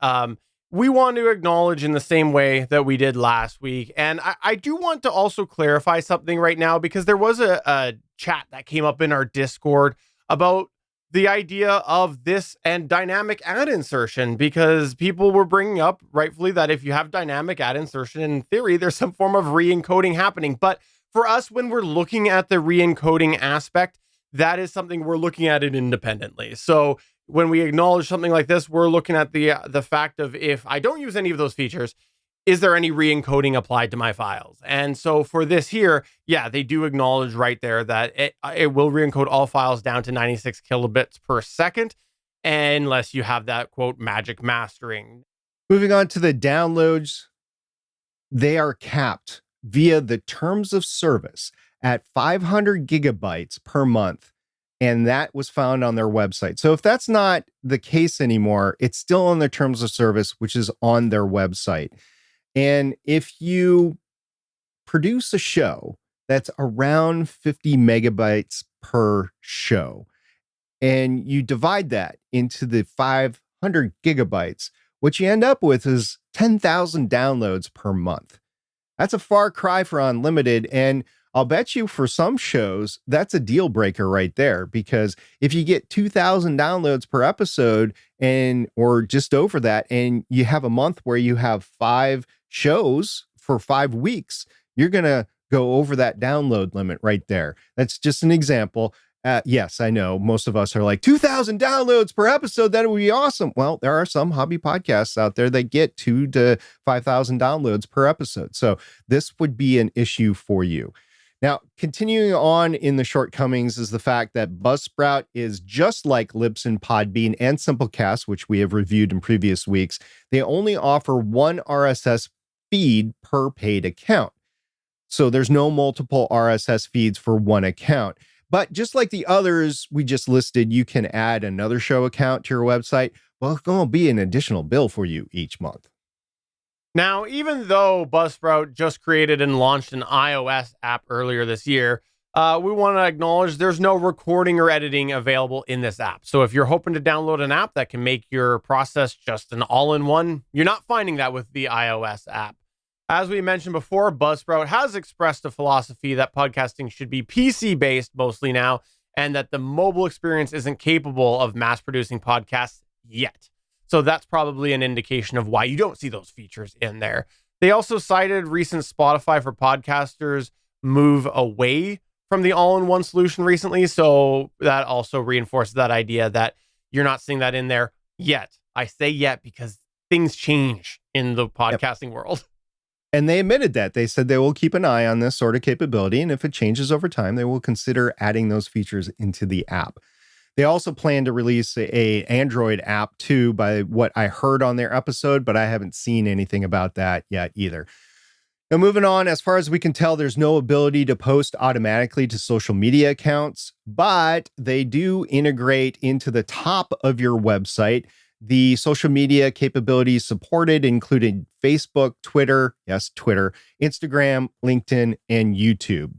we want to acknowledge in the same way that we did last week. And I do want to also clarify something right now, because there was a chat that came up in our Discord about the idea of this and dynamic ad insertion, because people were bringing up rightfully that if you have dynamic ad insertion, in theory, there's some form of re-encoding happening. But for us, when we're looking at the re-encoding aspect, that is something we're looking at it independently. So when we acknowledge something like this, we're looking at the fact of, if I don't use any of those features, is there any re-encoding applied to my files? And so for this here, yeah, they do acknowledge right there that it will re-encode all files down to 96 kilobits per second, unless you have that, quote, magic mastering. Moving on to the downloads, they are capped via the terms of service at 500 gigabytes per month. And that was found on their website. So if that's not the case anymore, it's still on their terms of service, which is on their website. And if you produce a show that's around 50 megabytes per show, and you divide that into the 500 gigabytes, what you end up with is 10,000 downloads per month. That's a far cry for unlimited, and I'll bet you for some shows, that's a deal breaker right there, because if you get 2,000 downloads per episode or just over that, and you have a month where you have 5 shows for 5 weeks, you're going to go over that download limit right there. That's just an example. Yes, I know most of us are like 2,000 downloads per episode. That would be awesome. Well, there are some hobby podcasts out there that get 2,000 to 5,000 downloads per episode. So this would be an issue for you. Now, continuing on in the shortcomings is the fact that Buzzsprout is just like Libsyn, Podbean, and Simplecast, which we have reviewed in previous weeks. They only offer one RSS feed per paid account. So there's no multiple RSS feeds for one account. But just like the others we just listed, you can add another show account to your website. Well, it's going to be an additional bill for you each month. Now, even though Buzzsprout just created and launched an iOS app earlier this year, we want to acknowledge there's no recording or editing available in this app. So if you're hoping to download an app that can make your process just an all-in-one, you're not finding that with the iOS app. As we mentioned before, Buzzsprout has expressed a philosophy that podcasting should be PC-based mostly now, and that the mobile experience isn't capable of mass-producing podcasts yet. So that's probably an indication of why you don't see those features in there. They also cited recent Spotify for podcasters move away from the all-in-one solution recently, so that also reinforces that idea that you're not seeing that in there yet. I say yet because things change in the podcasting world. And they admitted that. They said they will keep an eye on this sort of capability, and if it changes over time, they will consider adding those features into the app. They also plan to release a Android app too, by what I heard on their episode, but I haven't seen anything about that yet either. Now, moving on, as far as we can tell, there's no ability to post automatically to social media accounts, but they do integrate into the top of your website the social media capabilities supported, including Facebook, Twitter, yes, Twitter, Instagram, LinkedIn, and YouTube.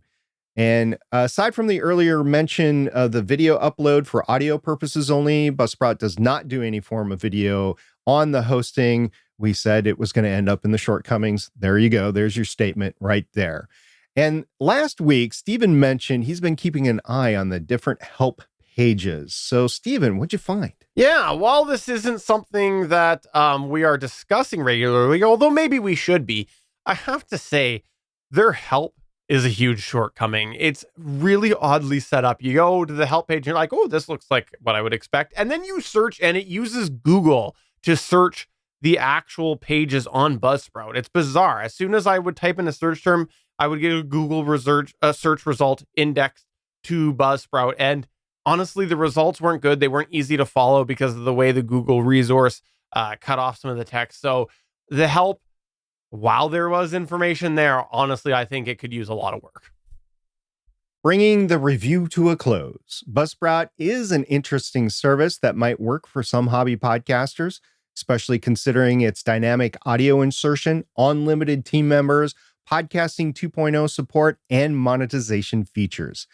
And aside from the earlier mention of the video upload for audio purposes only, Buzzsprout does not do any form of video on the hosting. We said it was going to end up in the shortcomings. There you go. There's your statement right there. And last week, Stephen mentioned he's been keeping an eye on the different help pages. So, Stephen, what'd you find? Yeah, while this isn't something that we are discussing regularly, although maybe we should be, I have to say their help is a huge shortcoming. It's really oddly set up. You go to the help page and you're like, oh, this looks like what I would expect. And then you search and it uses Google to search the actual pages on Buzzsprout. It's bizarre. As soon as I would type in a search term, I would get a Google search result indexed to Buzzsprout. And honestly, the results weren't good. They weren't easy to follow because of the way the Google resource cut off some of the text. So the help, while there was information there, honestly, I think it could use a lot of work. Bringing the review to a close, Buzzsprout is an interesting service that might work for some hobby podcasters, especially considering its dynamic audio insertion, unlimited team members, podcasting 2.0 support, and monetization features.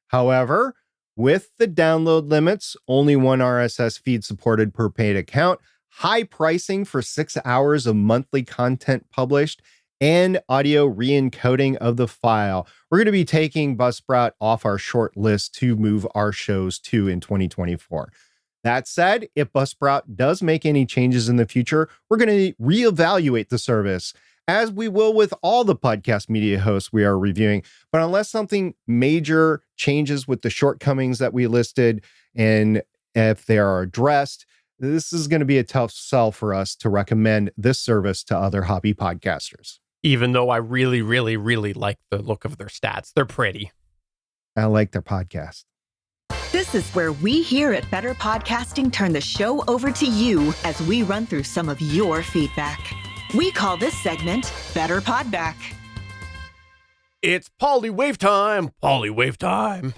However, with the download limits, only one RSS feed supported per paid account, high pricing for 6 hours of monthly content published, and audio re-encoding of the file, we're going to be taking Buzzsprout off our short list to move our shows to in 2024. That said, if Buzzsprout does make any changes in the future, we're going to reevaluate the service, as we will with all the podcast media hosts we are reviewing. But unless something major changes with the shortcomings that we listed, and if they are addressed, this is going to be a tough sell for us to recommend this service to other hobby podcasters. Even though I really, really, really like the look of their stats. They're pretty. I like their podcast. This is where we here at Better Podcasting turn the show over to you as we run through some of your feedback. We call this segment Better Podback. It's Polywav time. Polywav time.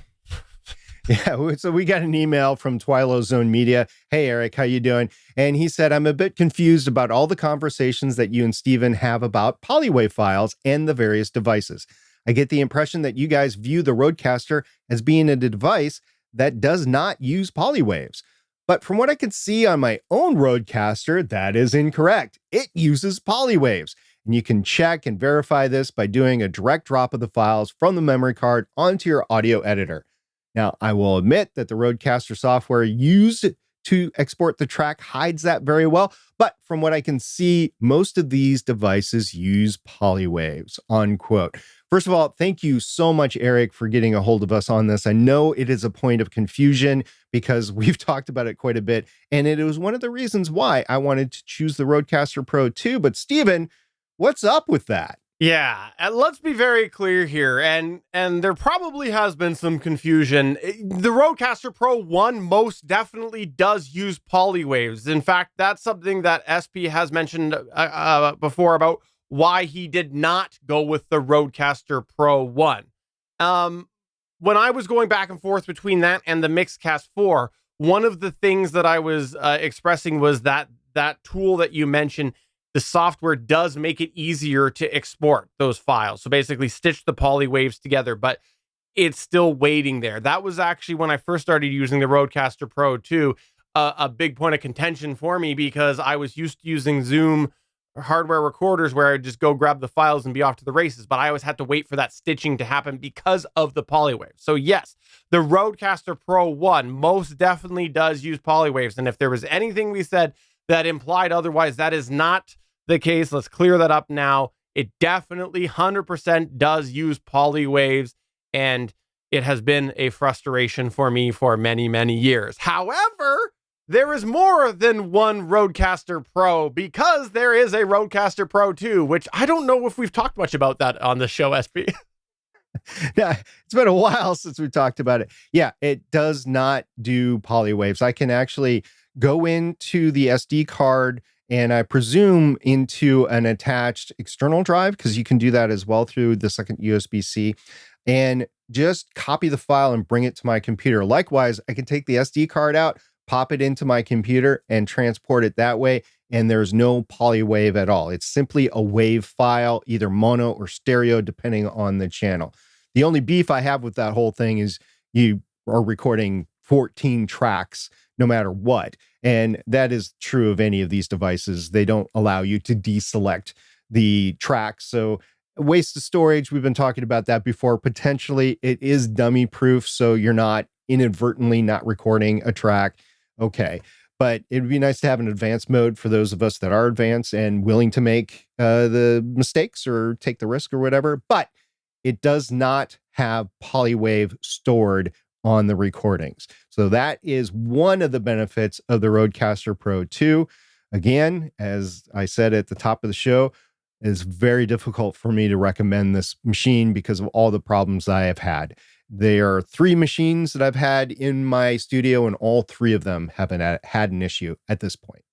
Yeah, so we got an email from Twilo Zone Media. Hey, Eric, how you doing? And he said, I'm a bit confused about all the conversations that you and Steven have about Polywav files and the various devices. I get the impression that you guys view the Rodecaster as being a device that does not use polywaves. But from what I can see on my own Rodecaster, that is incorrect. It uses polywaves. And you can check and verify this by doing a direct drop of the files from the memory card onto your audio editor. Now, I will admit that the Rodecaster software used to export the track hides that very well. But from what I can see, most of these devices use polywaves, unquote. First of all, thank you so much, Eric, for getting a hold of us on this. I know it is a point of confusion because we've talked about it quite a bit. And it was one of the reasons why I wanted to choose the Rodecaster Pro 2. But Steven, what's up with that? Yeah, and let's be very clear here, and there probably has been some confusion. The Rodecaster Pro 1 most definitely does use polywaves. In fact, that's something that SP has mentioned before about why he did not go with the Rodecaster Pro 1. When I was going back and forth between that and the Mixcast 4, one of the things that I was expressing was that tool that you mentioned, the software does make it easier to export those files. So basically stitch the polywaves together, but it's still waiting there. That was actually when I first started using the Rodecaster Pro 2, a big point of contention for me because I was used to using Zoom hardware recorders where I'd just go grab the files and be off to the races, but I always had to wait for that stitching to happen because of the polywaves. So yes, the Rodecaster Pro 1 most definitely does use polywaves. And if there was anything we said that implied otherwise, that is not the case. Let's clear that up now. It definitely 100% does use polywaves, and it has been a frustration for me for many, many years. However, there is more than one Rodecaster Pro because there is a Rodecaster Pro 2, which I don't know if we've talked much about that on the show, SP. Yeah, it's been a while since we talked about it. Yeah, it does not do polywaves. I can actually go into the SD card and I presume into an attached external drive, because you can do that as well through the second USB-C, and just copy the file and bring it to my computer. Likewise, I can take the SD card out, pop it into my computer, and transport it that way. And there's no polywave at all. It's simply a wave file, either mono or stereo, depending on the channel. The only beef I have with that whole thing is you are recording 14 tracks no matter what. And that is true of any of these devices. They don't allow you to deselect the tracks. So waste of storage, we've been talking about that before. Potentially it is dummy proof, so you're not inadvertently not recording a track. Okay. But it'd be nice to have an advanced mode for those of us that are advanced and willing to make the mistakes or take the risk or whatever. But it does not have polywave stored on the recordings. So that is one of the benefits of the Rodecaster Pro 2. Again, as I said at the top of the show, it's very difficult for me to recommend this machine because of all the problems I have had. There are 3 machines that I've had in my studio, and all 3 of them have had an issue at this point.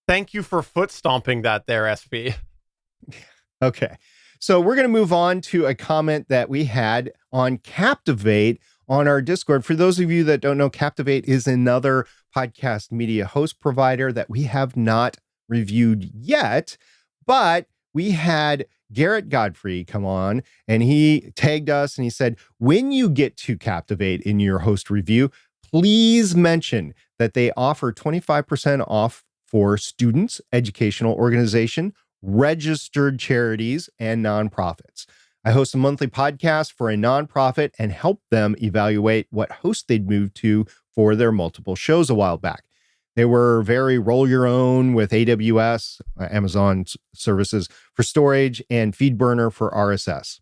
Thank you for foot stomping that there, SP. Okay. So we're going to move on to a comment that we had on Captivate on our Discord. For those of you that don't know, Captivate is another podcast media host provider that we have not reviewed yet, but we had Garrett Godfrey come on and he tagged us and he said, when you get to Captivate in your host review, please mention that they offer 25% off for students, educational organization, registered charities, and nonprofits. I host a monthly podcast for a nonprofit and help them evaluate what host they'd move to for their multiple shows a while back. They were very roll your own with AWS, Amazon services for storage, and FeedBurner for RSS.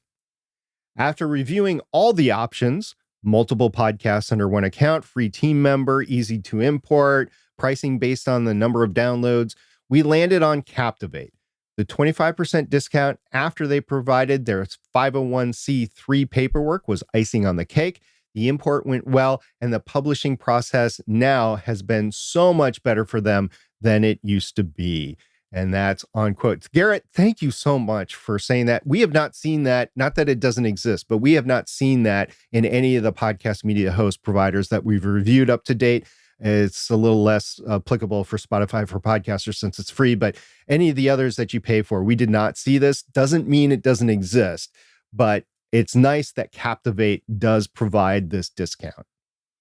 After reviewing all the options, multiple podcasts under one account, free team member, easy to import, pricing based on the number of downloads, we landed on Captivate. The 25% discount after they provided their 501c3 paperwork was icing on the cake. The import went well, and the publishing process now has been so much better for them than it used to be. And that's on quotes. Garrett, thank you so much for saying that. We have not seen that, not that it doesn't exist, but we have not seen that in any of the podcast media host providers that we've reviewed up to date. It's a little less applicable for Spotify for podcasters since it's free, but any of the others that you pay for, we did not see this. Doesn't mean it doesn't exist, but it's nice that Captivate does provide this discount.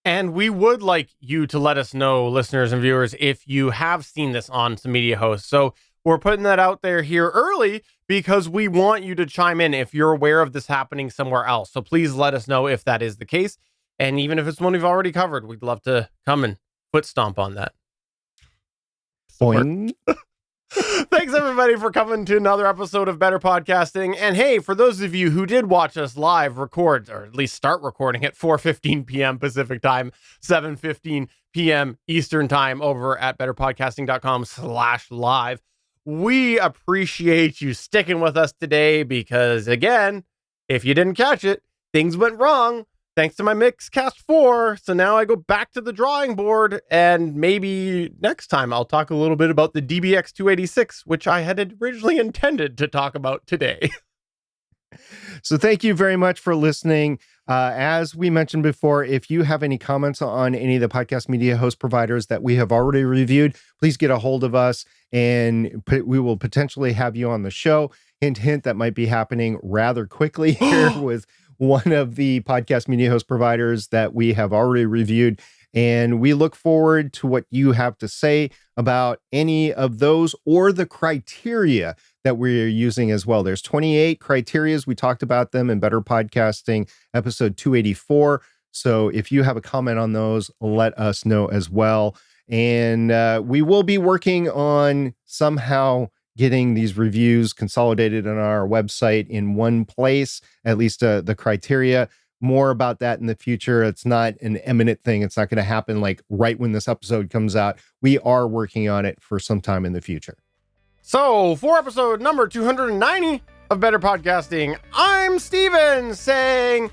And we would like you to let us know, listeners and viewers, if you have seen this on some media hosts. So we're putting that out there here early because we want you to chime in if you're aware of this happening somewhere else. So please let us know if that is the case. And even if it's one we've already covered, we'd love to come and foot stomp on that. Boing. Thanks, everybody, for coming to another episode of Better Podcasting. And hey, for those of you who did watch us live record, or at least start recording at 4:15 p.m. Pacific time, 7:15 p.m. Eastern time over at betterpodcasting.com/live, we appreciate you sticking with us today because, again, if you didn't catch it, things went wrong. Thanks to my Mixcast 4. So now I go back to the drawing board, and maybe next time I'll talk a little bit about the DBX 286, which I had originally intended to talk about today. So thank you very much for listening. As we mentioned before, if you have any comments on any of the podcast media host providers that we have already reviewed, please get a hold of us and we will potentially have you on the show. Hint, hint, that might be happening rather quickly here with one of the podcast media host providers that we have already reviewed. And we look forward to what you have to say about any of those or the criteria that we're using as well. There's 28 criterias. We talked about them in Better Podcasting episode 284. So if you have a comment on those, let us know as well. And we will be working on somehow getting these reviews consolidated on our website in one place, at least the criteria. More about that in the future. It's not an imminent thing. It's not going to happen like right when this episode comes out. We are working on it for some time in the future. So for episode number 290 of Better Podcasting, I'm Steven saying,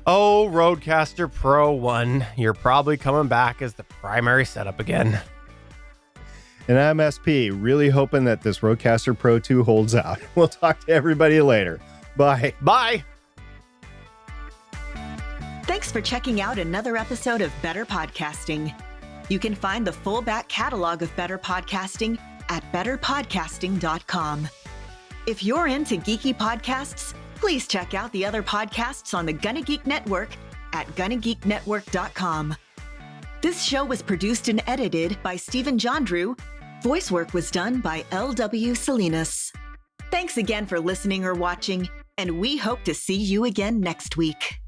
oh, Rodecaster Pro 1, you're probably coming back as the primary setup again. And I'm SP, really hoping that this Rodecaster Pro 2 holds out. We'll talk to everybody later. Bye. Bye. Thanks for checking out another episode of Better Podcasting. You can find the full back catalog of Better Podcasting at betterpodcasting.com. If you're into geeky podcasts, please check out the other podcasts on the GonnaGeek Network at GonnaGeekNetwork.com. This show was produced and edited by Stephen Jondrew. Voice work was done by L.W. Salinas. Thanks again for listening or watching, and we hope to see you again next week.